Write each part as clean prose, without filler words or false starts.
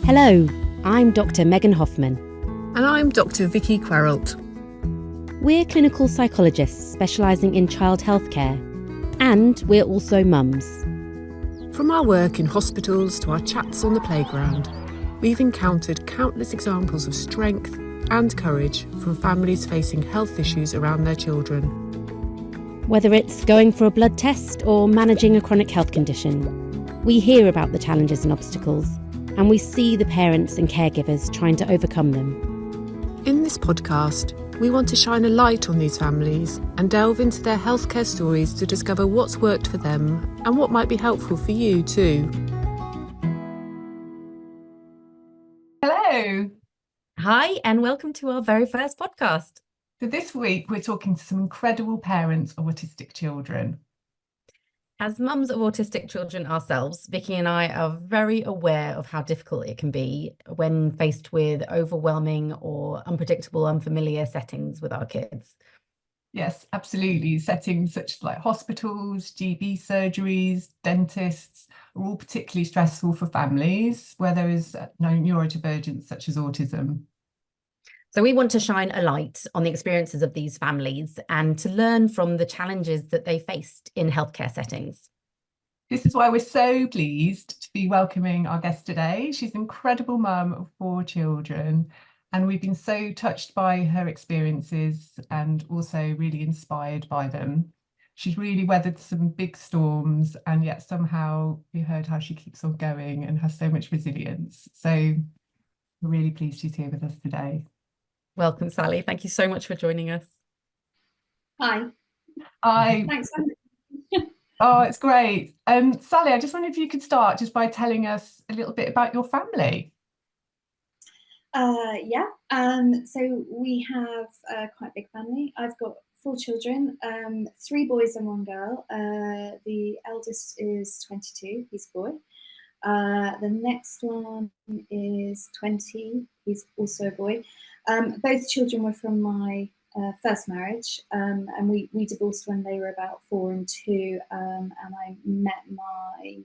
Hello, I'm Dr. Megan Hofmann. And I'm Dr. Vicky Queralt. We're clinical psychologists specialising in child healthcare, and we're also mums. From our work in hospitals to our chats on the playground, we've encountered countless examples of strength and courage from families facing health issues around their children. Whether it's going for a blood test or managing a chronic health condition, we hear about the challenges and obstacles, and we see the parents and caregivers trying to overcome them. In this podcast, we want to shine a light on these families and delve into their healthcare stories to discover what's worked for them and what might be helpful for you too. Hello. Hi, and welcome to our very first podcast. So this week we're talking to some incredible parents of autistic children. As mums of autistic children ourselves, Vicky and I are very aware of how difficult it can be when faced with overwhelming or unpredictable, unfamiliar settings with our kids. Yes, absolutely. Settings such as like hospitals, GP surgeries, dentists are all particularly stressful for families where there is neurodivergence such as autism. So we want to shine a light on the experiences of these families and to learn from the challenges that they faced in healthcare settings. This is why we're so pleased to be welcoming our guest today. She's an incredible mum of 4 children, and we've been so touched by her experiences and also really inspired by them. She's really weathered some big storms, and yet somehow we heard how she keeps on going and has so much resilience. So we're really pleased she's here with us today. Welcome, Sally. Thank you so much for joining us. Hi. Thanks. Oh, it's great. Sally, I just wondered if you could start just by telling us a little bit about your family. So we have quite a big family. I've got 4 children, 3 boys and 1 girl. The eldest is 22, he's a boy. The next one is 20, he's also a boy. Both children were from my first marriage, and we divorced when they were about 4 and 2, and I met my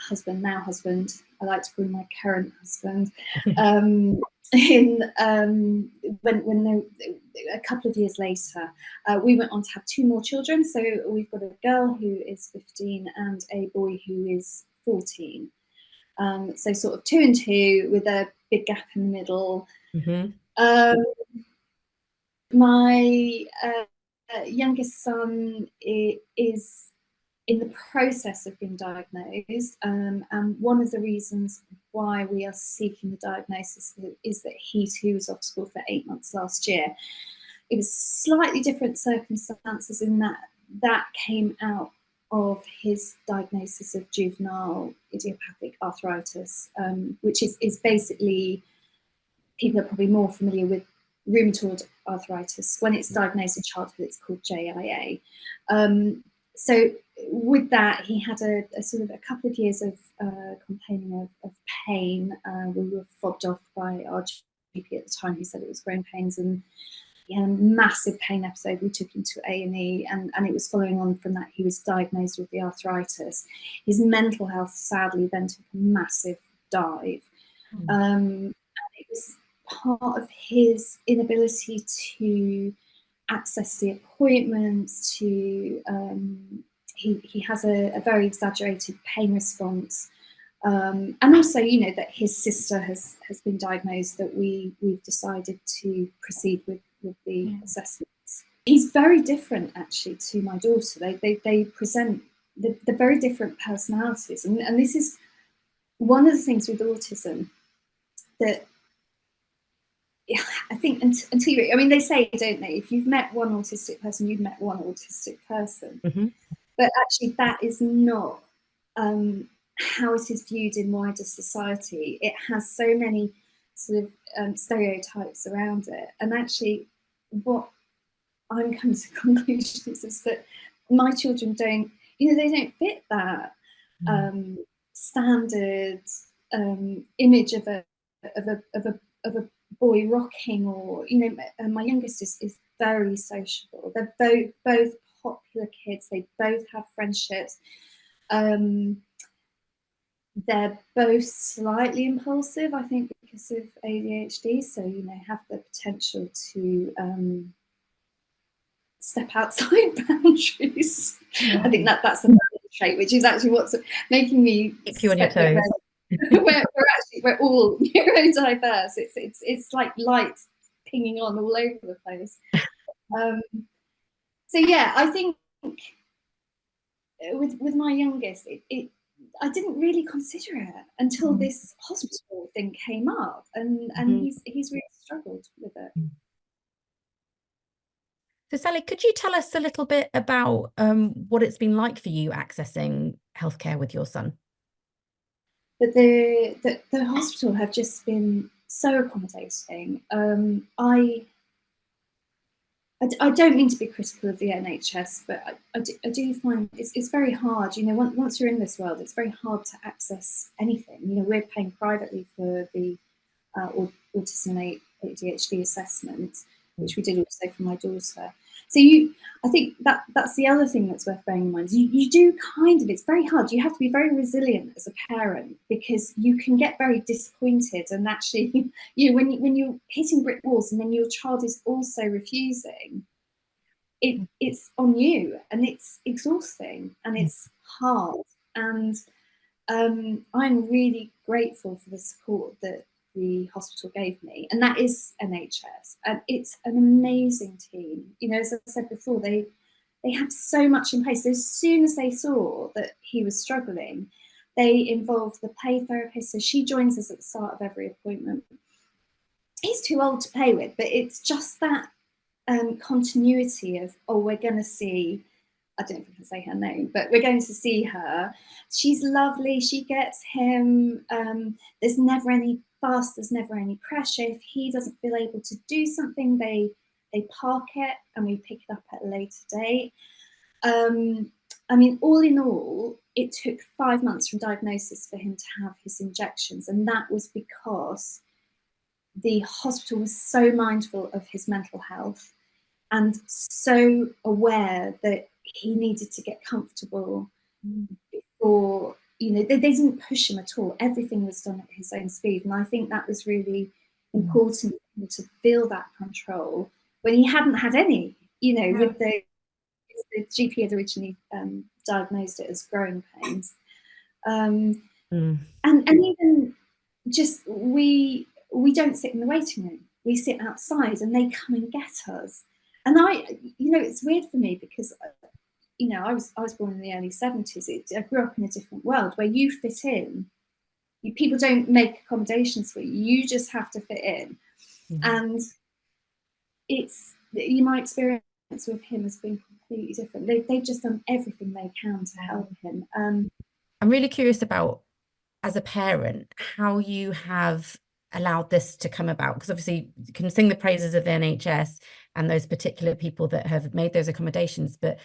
husband, I like to call him my current husband, when a couple of years later. We went on to have 2 more children, so we've got a girl who is 15 and a boy who is 14. So sort of 2 and 2 with a big gap in the middle. Mm-hmm. My youngest son is in the process of being diagnosed, and one of the reasons why we are seeking the diagnosis is that he too was off school for 8 months last year. It was slightly different circumstances in that came out of his diagnosis of juvenile idiopathic arthritis, which is basically, people are probably more familiar with rheumatoid arthritis. When it's diagnosed in childhood, it's called JIA. So with that, he had a sort of a couple of years of complaining of pain. We were fobbed off by our GP at the time, who said it was growing pains, and he had a massive pain episode. We took him to A&E, and it was following on from that he was diagnosed with the arthritis. His mental health sadly then took a massive dive. And it was part of his inability to access the appointments, to he has a very exaggerated pain response, and also, you know, that his sister has been diagnosed, that we've decided to proceed with the assessments. He's very different actually to my daughter. They present the very different personalities, and this is one of the things with autism that, yeah, I think until you, I mean, they say, don't they, if you've met one autistic person, you've met one autistic person. Mm-hmm. But actually that is not how it is viewed in wider society. It has so many sort of stereotypes around it. And actually what I'm coming to conclusions is that my children don't, you know, they don't fit that standard image of a boy rocking, or, you know, my youngest is very sociable. They're both popular kids. They both have friendships. They're both slightly impulsive, I think, because of ADHD. So, you know, have the potential to step outside boundaries. Yeah. I think that's a trait, which is actually what's making me Keep you on your toes. we're all neurodiverse. It's like light pinging on all over the place. So yeah, I think with my youngest, I didn't really consider it until this hospital thing came up, and he's really struggled with it. So Sally, could you tell us a little bit about what it's been like for you accessing healthcare with your son? But the hospital have just been so accommodating. I don't mean to be critical of the NHS, but I do find it's very hard. You know, once you're in this world, it's very hard to access anything. You know, we're paying privately for the autism ADHD assessment, which we did also for my daughter. So I think that's the other thing that's worth bearing in mind. You do kind of, it's very hard. You have to be very resilient as a parent, because you can get very disappointed, and actually, you know, when you're hitting brick walls and then your child is also refusing, it's on you, and it's exhausting and it's hard. And I'm really grateful for the support that the hospital gave me, and that is NHS, and it's an amazing team. You know, as I said before, they have so much in place. So as soon as they saw that he was struggling, they involved the play therapist. So she joins us at the start of every appointment. He's too old to play with, but it's just that continuity of, oh, we're going to see, I don't know if I can say her name, but we're going to see her. She's lovely. She gets him. There's never any fuss. There's never any pressure. If he doesn't feel able to do something, they park it and we pick it up at a later date. I mean, all in all, it took 5 months from diagnosis for him to have his injections. And that was because the hospital was so mindful of his mental health and so aware that he needed to get comfortable before, you know, they didn't push him at all. Everything was done at his own speed. And I think that was really important for him to feel that control when he hadn't had any, you know, with the GP had originally diagnosed it as growing pains. And even just, we don't sit in the waiting room. We sit outside and they come and get us. And you know, it's weird for me because, you know, I was born in the early 70s. I grew up in a different world where you fit in. People don't make accommodations for you. You just have to fit in. And my experience with him has been completely different. They've just done everything they can to help him. I'm really curious about, as a parent, how you have allowed this to come about, because obviously you can sing the praises of the NHS and those particular people that have made those accommodations, but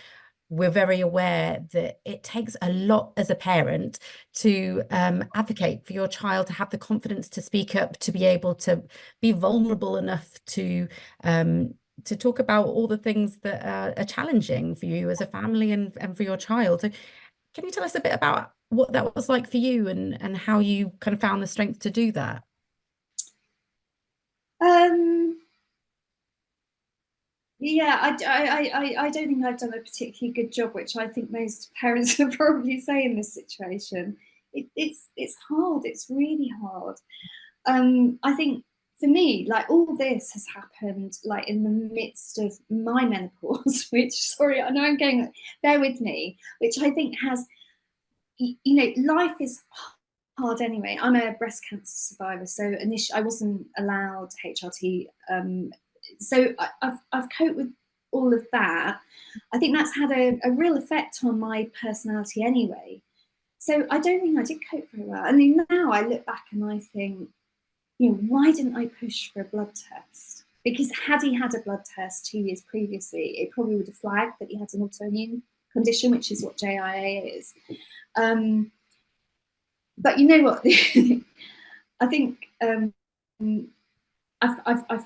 we're very aware that it takes a lot as a parent to advocate for your child, to have the confidence to speak up, to be able to be vulnerable enough to talk about all the things that are challenging for you as a family and for your child. So can you tell us a bit about what that was like for you and how you kind of found the strength to do that? Yeah, I don't think I've done a particularly good job, which I think most parents would probably say in this situation. It's hard. It's really hard. I think for me, like, all this has happened like in the midst of my menopause, which, sorry, I know I'm going, bear with me, which I think has, you know, life is hard anyway. I'm a breast cancer survivor, so initially I wasn't allowed HRT. So I've coped with all of that. I think that's had a real effect on my personality anyway. So I don't think I did cope very well. I mean, now I look back and I think, you know, why didn't I push for a blood test? Because had he had a blood test 2 years previously, it probably would have flagged that he had an autoimmune condition, which is what JIA is. But you know what? I think I've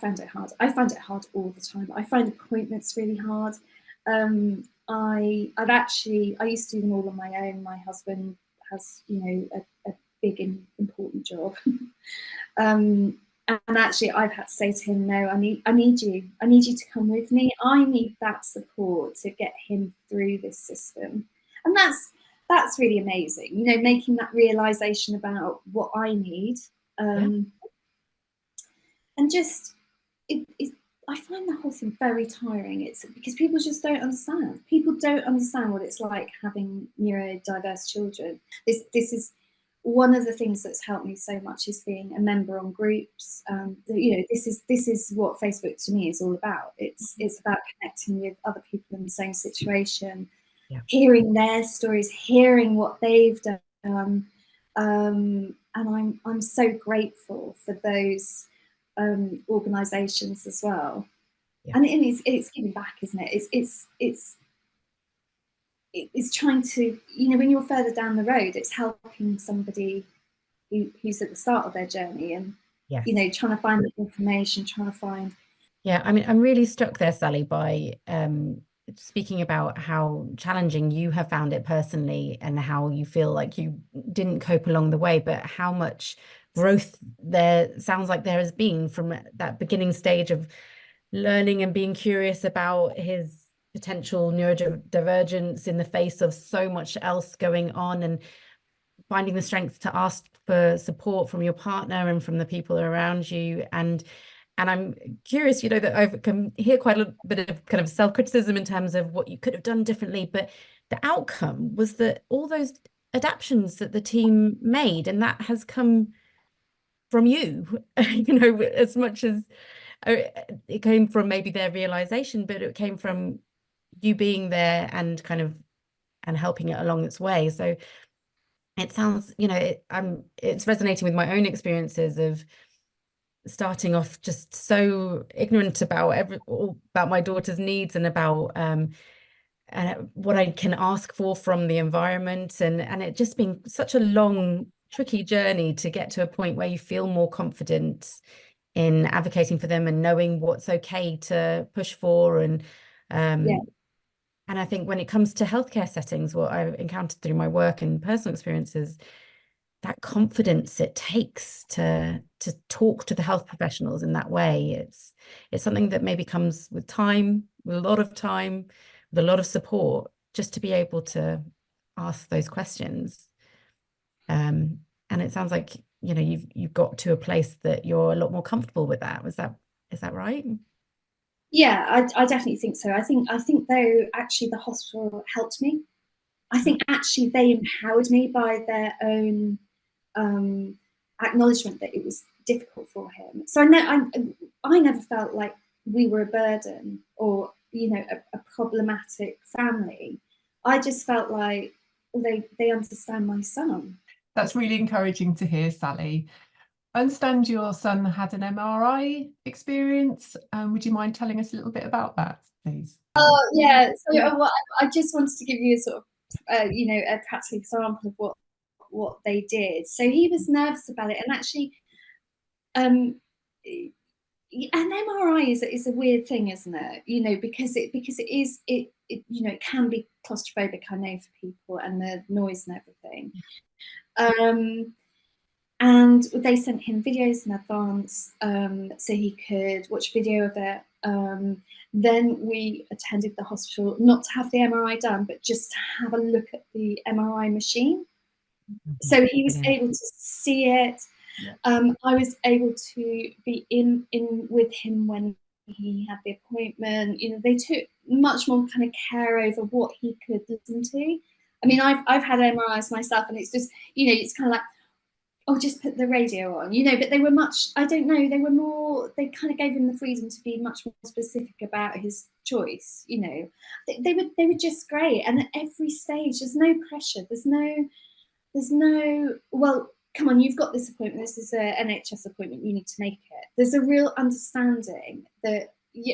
found it hard. I find it hard all the time. I find appointments really hard. I used to do them all on my own. My husband has, you know, big important job. And actually I've had to say to him, no, I need you to come with me. I need that support to get him through this system. And that's really amazing, you know, making that realization about what I need. And just I find the whole thing very tiring. It's because people just don't understand. People don't understand what it's like having neurodiverse children. This is one of the things that's helped me so much, is being a member on groups. You know, this is what Facebook to me is all about. It's about connecting with other people in the same situation, hearing their stories, hearing what they've done, and I'm so grateful for those organisations as well. And it's giving back, isn't it? It's trying to, you know, when you're further down the road, it's helping somebody who's at the start of their journey, and you know, trying to find the information, trying to find. Yeah, I mean, I'm really struck there, Sally, by speaking about how challenging you have found it personally, and how you feel like you didn't cope along the way, but how much growth there sounds like there has been from that beginning stage of learning and being curious about his potential neurodivergence in the face of so much else going on, and finding the strength to ask for support from your partner and from the people around you. And I'm curious, you know, that I can hear quite a bit of kind of self-criticism in terms of what you could have done differently, but the outcome was that all those adaptations that the team made, and that has come from you, you know, as much as it came from maybe their realization, but it came from you being there and kind of helping it along its way. So it sounds, you know, it's resonating with my own experiences of starting off just so ignorant about about my daughter's needs, and about what I can ask for from the environment, and it just being such a long, tricky journey to get to a point where you feel more confident in advocating for them and knowing what's okay to push for. And I think when it comes to healthcare settings, what I've encountered through my work and personal experiences, that confidence it takes to talk to the health professionals in that way, it's something that maybe comes with time, with a lot of time, with a lot of support, just to be able to ask those questions. And it sounds like, you know, you've got to a place that you're a lot more comfortable with that. Is that right? Yeah, I definitely think so. I think though, actually the hospital helped me. I think actually they empowered me by their own acknowledgement that it was difficult for him. So I never felt like we were a burden, or, you know, a problematic family. I just felt like, well, they understand my son. That's really encouraging to hear, Sally. I understand your son had an MRI experience. Would you mind telling us a little bit about that, please? Oh, yeah. So I just wanted to give you a sort of, you know, a practical example of what they did. So he was nervous about it, and actually, an MRI is a weird thing, isn't it? You know, because it you know, it can be claustrophobic, I know, for people, and the noise and everything. And they sent him videos in advance, so he could watch video of it. Then we attended the hospital, not to have the MRI done, but just to have a look at the MRI machine. So he was able to see it. I was able to be in with him when he had the appointment. You know, they took much more kind of care over what he could listen to. I mean, I've had MRIs myself, and it's just, you know, it's kind of like, oh, just put the radio on, you know. But they were much, I don't know, they were more, they kind of gave him the freedom to be much more specific about his choice, you know. They were just great. And at every stage, there's no pressure. There's no, well, come on, you've got this appointment. This is an NHS appointment. You need to make it. There's a real understanding that,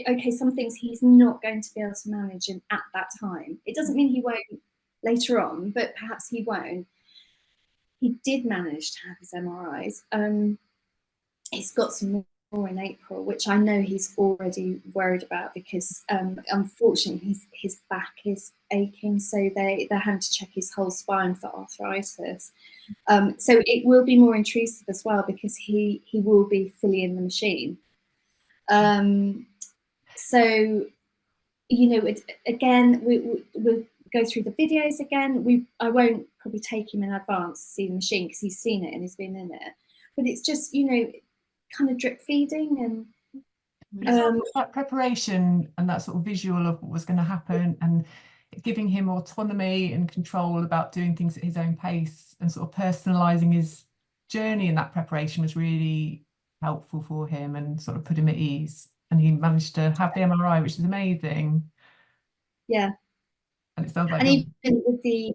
okay, some things he's not going to be able to manage at that time. It doesn't mean he won't later on, but perhaps he won't. He did manage to have his MRIs. He's got some in April, which I know he's already worried about because unfortunately his back is aching, so they're having to check his whole spine for arthritis. So it will be more intrusive as well because he will be fully in the machine. So again, we'll go through the videos again. I won't probably take him in advance to see the machine because he's seen it and he's been in it. But it's just, kind of drip feeding and that preparation and that sort of visual of what was going to happen and giving him autonomy and control about doing things at his own pace and sort of personalizing his journey in that preparation was really helpful for him and sort of put him at ease. And he managed to have the MRI, which is amazing. Yeah. And it sounds like, and even with the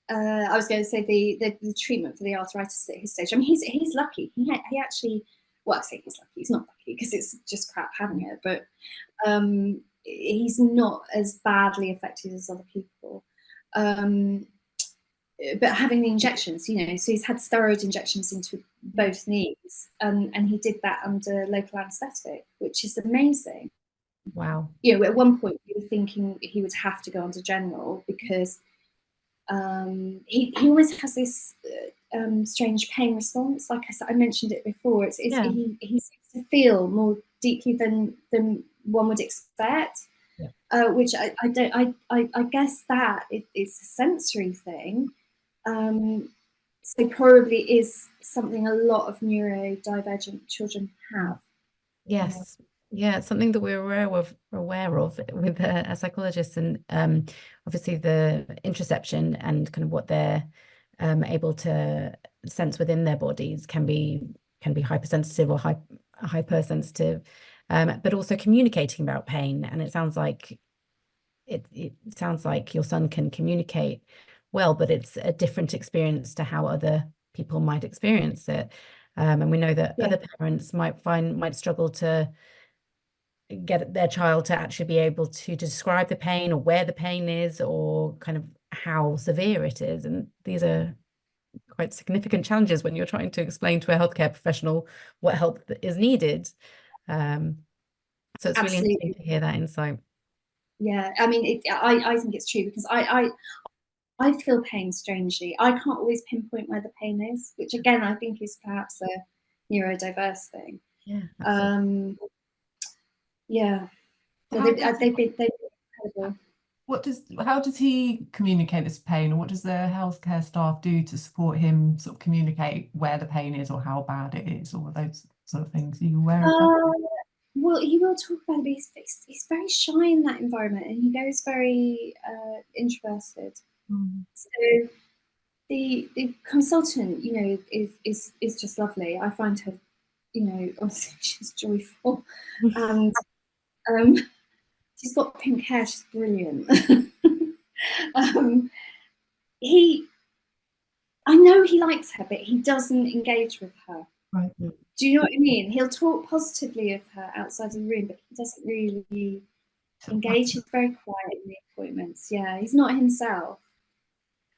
I was going to say the treatment for the arthritis at his stage. I mean, he's lucky. He actually, well, I say he's lucky. He's not lucky because it's just crap having it, but he's not as badly affected as other people. But having the injections, so he's had steroid injections into both knees, and he did that under local anaesthetic, which is amazing. Wow. At one point we were thinking he would have to go under general because he always has this strange pain response. Like I mentioned it before, he seems to feel more deeply than one would expect. Yeah. Which I guess that it's a sensory thing. So probably is something a lot of neurodivergent children have. Yes. Yeah, it's something that we're aware of with as psychologists, and obviously the interoception and kind of what they're able to sense within their bodies can be hypersensitive or hypersensitive, but also communicating about pain. And it sounds like your son can communicate well, but it's a different experience to how other people might experience it. And we know that other parents might struggle to get their child to actually be able to describe the pain or where the pain is or kind of how severe it is. And these are quite significant challenges when you're trying to explain to a healthcare professional what help is needed. So it's really interesting to hear that insight. Yeah, I mean, I think it's true because I feel pain strangely. I can't always pinpoint where the pain is, which again I think is perhaps a neurodiverse thing. Yeah. Absolutely. Yeah. So they've been incredible. How does he communicate this pain, or what does the healthcare staff do to support him sort of communicate where the pain is or how bad it is, or those sort of things? Are you aware of that? Well, he will talk about it, but he's very shy in that environment, and he goes very introverted. So the consultant, is just lovely. I find her, honestly, she's joyful, and she's got pink hair. She's brilliant. I know he likes her, but he doesn't engage with her. Right. Do you know what I mean? He'll talk positively of her outside of the room, but he doesn't really engage. He's very quiet in the appointments. Yeah, he's not himself.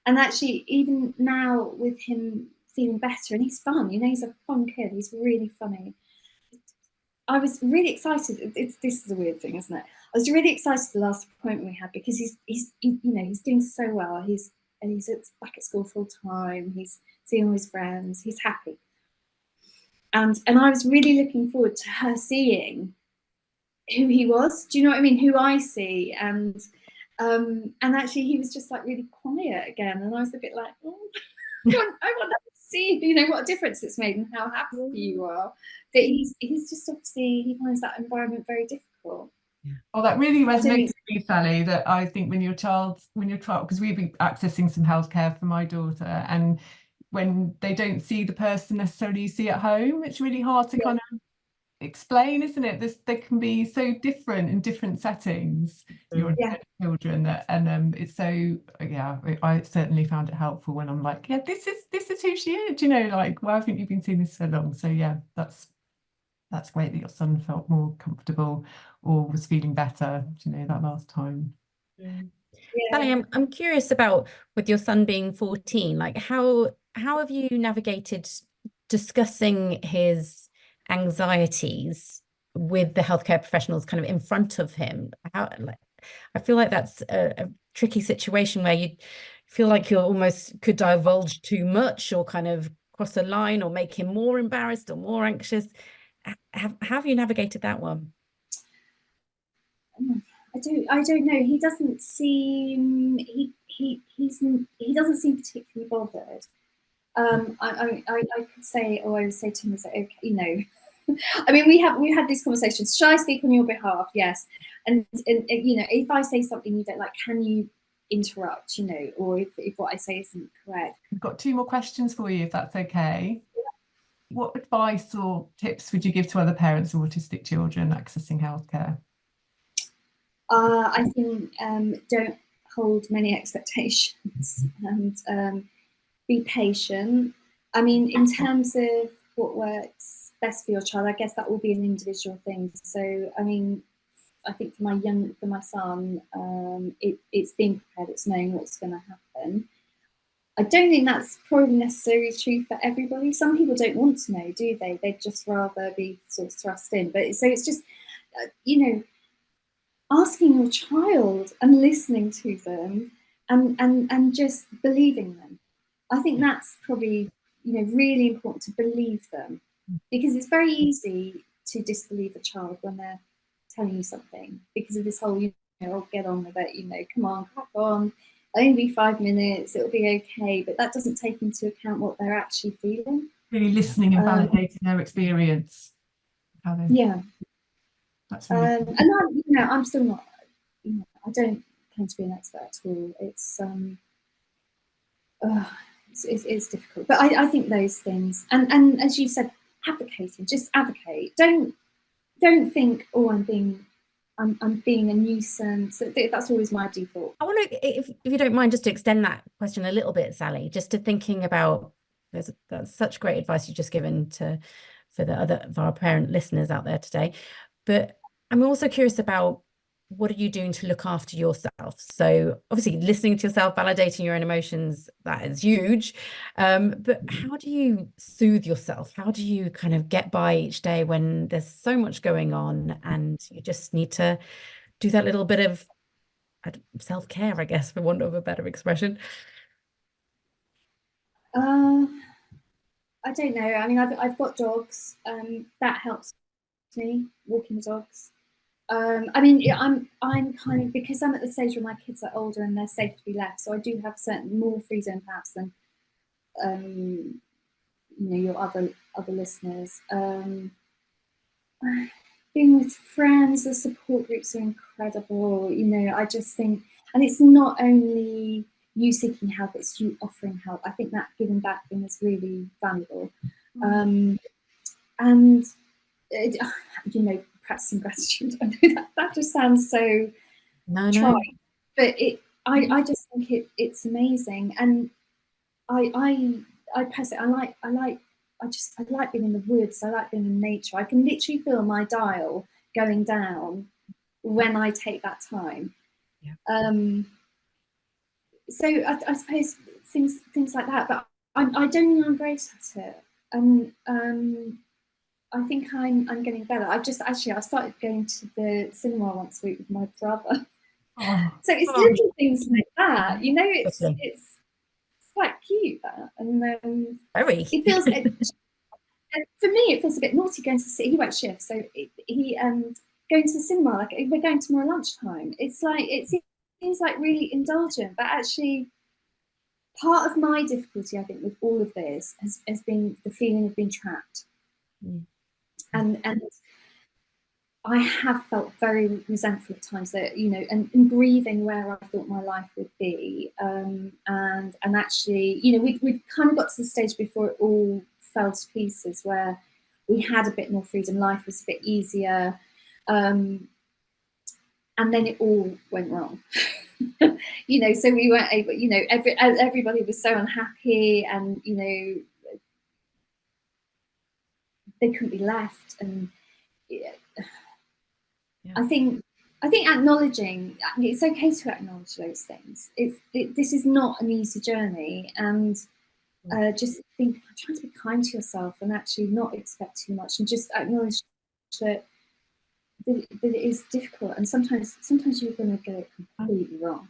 And actually, even now with him feeling better, and he's fun, he's a fun kid. He's really funny. I was really excited. This is a weird thing, isn't it? I was really excited the last appointment we had because he's doing so well. He's back at school full time. He's seeing all his friends. He's happy. And I was really looking forward to her seeing who he was. Do you know what I mean? Who I see. And actually he was just like really quiet again. And I was a bit like, oh, I want to see, what a difference it's made and how happy you are. But he's just obviously, he finds that environment very difficult. Oh, that really resonates with me, Sally, that I think when your child, because we've been accessing some healthcare for my daughter, and when they don't see the person necessarily you see at home, it's really hard to kind of explain, isn't it? They can be so different in different settings, your children, and it's so, I certainly found it helpful when I'm like, this is who she is, like, well, I think you've been seeing this so long. So that's great that your son felt more comfortable or was feeling better, that last time. Sally, I'm curious about, with your son being 14, like how have you navigated discussing his anxieties with the healthcare professionals kind of in front of him? I feel like that's a tricky situation where you feel like you almost could divulge too much or kind of cross a line or make him more embarrassed or more anxious. How have you navigated that one? I don't know. He doesn't seem he doesn't seem particularly bothered. I could say, or I would say to him, is that okay? You know, I mean, we had these conversations. Shall I speak on your behalf? Yes. And you know, if I say something you don't like, can you interrupt? You know, or if what I say isn't correct. We've got 2 more questions for you, if that's okay. What advice or tips would you give to other parents of autistic children accessing healthcare? I think don't hold many expectations and be patient. I mean, in terms of what works best for your child, I guess that will be an individual thing. So, I mean, I think for my son, it's being prepared, it's knowing what's going to happen. I don't think that's probably necessarily true for everybody. Some people don't want to know, do they? They'd just rather be sort of thrust in. But so it's just, you know, asking your child and listening to them and just believing them. I think that's probably, you know, really important, to believe them, because it's very easy to disbelieve a child when they're telling you something because of this whole, you know, oh, get on with it, you know, come on, crack on, only be 5 minutes, it'll be okay. But that doesn't take into account what they're actually feeling. Really listening and validating their experience. Yeah. That's really and I'm, you know, I'm still not, you know, I don't claim to be an expert at all. It's difficult, but I think those things, and as you said, advocating, just advocate. Don't think, oh, I'm being a nuisance. That's always my default. I want to, if you don't mind, just to extend that question a little bit, Sally, just to thinking about, that's such great advice you've just given for our parent listeners out there today. But I'm also curious about, what are you doing to look after yourself? So obviously listening to yourself, validating your own emotions, that is huge. But how do you soothe yourself? How do you kind of get by each day when there's so much going on and you just need to do that little bit of self-care, I guess, for want of a better expression? I don't know. I mean, I've got dogs. That helps me, walking the dogs. I mean, yeah, I'm kind of, because I'm at the stage where my kids are older and they're safe to be left, so I do have certain more freedom perhaps than you know, your other listeners. Being with friends, the support groups are incredible. You know, I just think, and it's not only you seeking help, it's you offering help. I think that giving back thing is really valuable. And you know, practicing gratitude. I know that just sounds so trite, but I just think it's amazing, and I press it. I like being in the woods. I like being in nature. I can literally feel my dial going down when I take that time. Yeah. So I suppose things like that. But I don't think I'm great at it, and I think I'm getting better. I started going to the cinema once a week with my brother. So it's little things like that, you know. It's quite cute, that, and very. It feels for me it feels a bit naughty going to see. He won't shift, so he going to the cinema, like we're going tomorrow lunchtime. It's like, it seems like really indulgent, but actually part of my difficulty, I think, with all of this has been the feeling of being trapped. And I have felt very resentful at times, that, you know, and grieving where I thought my life would be, and actually, you know, we kind of got to the stage before it all fell to pieces, where we had a bit more freedom, life was a bit easier, and then it all went wrong. You know, so we weren't able, you know, everybody was so unhappy, and, you know, they couldn't be left, and yeah. I think acknowledging, it's okay to acknowledge those things. This is not an easy journey, and just trying to be kind to yourself and actually not expect too much, and just acknowledge that it is difficult, and sometimes you're going to get it completely wrong.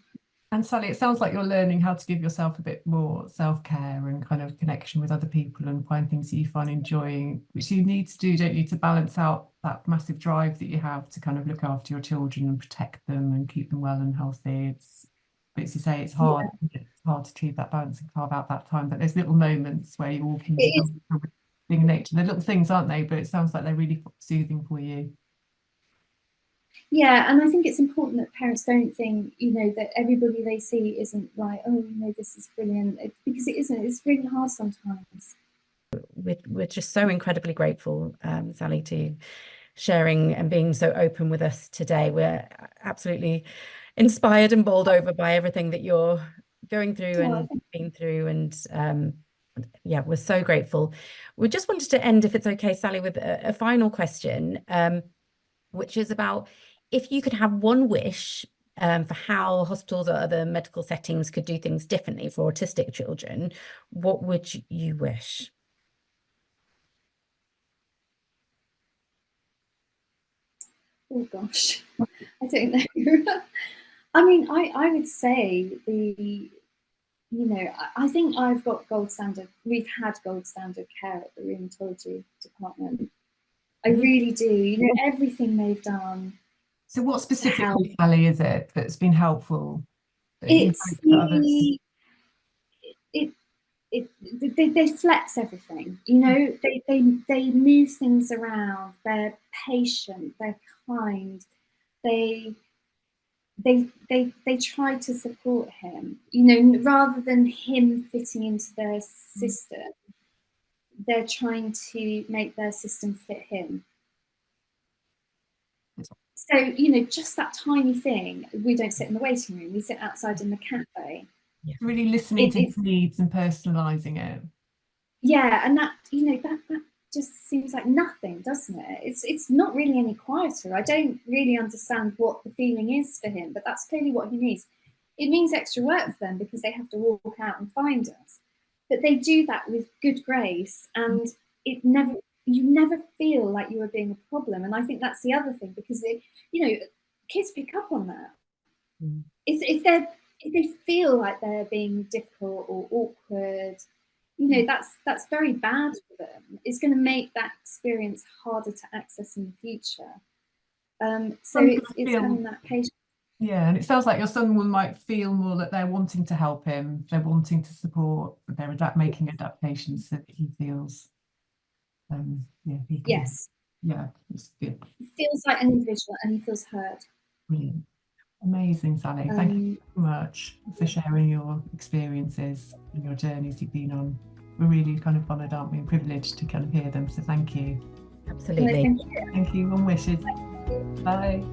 And Sally, it sounds like you're learning how to give yourself a bit more self-care and kind of connection with other people and find things that you find enjoying, which you need to do, don't you, to balance out that massive drive that you have to kind of look after your children and protect them and keep them well and healthy. But as you say, it's hard. Yeah. It's hard to achieve that balance and carve out that time. But there's little moments where you're walking being in nature. They're little things, aren't they? But it sounds like they're really soothing for you. Yeah, and I think it's important that parents don't think, that everybody they see isn't like, oh, this is brilliant, because it isn't. It's really hard sometimes. We're just so incredibly grateful, Sally, to sharing and being so open with us today. We're absolutely inspired and bowled over by everything that you're going through and been through, and yeah, we're so grateful. We just wanted to end, if it's okay, Sally, with a final question, which is about if you could have one wish for how hospitals or other medical settings could do things differently for autistic children, what would you wish? Oh gosh, I don't know. I mean, I would say I think I've got gold standard. We've had gold standard care at the rheumatology department. I really do. Everything they've done. So what specifically, Sally, is it that's been helpful? They flex everything. They move things around. They're patient. They're kind. They try to support him. Rather than him fitting into their system, they're trying to make their system fit him. So, just that tiny thing. We don't sit in the waiting room. We sit outside in the cafe. Yeah. Really listening to his needs and personalising it. Yeah, and that just seems like nothing, doesn't it? It's not really any quieter. I don't really understand what the feeling is for him, but that's clearly what he needs. It means extra work for them because they have to walk out and find us. But they do that with good grace, and you never feel like you are being a problem. And I think that's the other thing, because kids pick up on that. If they feel like they're being difficult or awkward, that's very bad for them. It's going to make that experience harder to access in the future. So it's having that patience. Yeah, and it sounds like your son might feel more that they're wanting to help him, they're wanting to support, they're making adaptations so that he feels. Yes. Yeah, it's good. He feels like an individual and he feels heard. Brilliant. Amazing, Sally. Thank you so much for sharing your experiences and your journeys you've been on. We're really kind of honoured, aren't we, and privileged to kind of hear them. So thank you. Absolutely. No, thank you. Thank you. One wishes. Bye.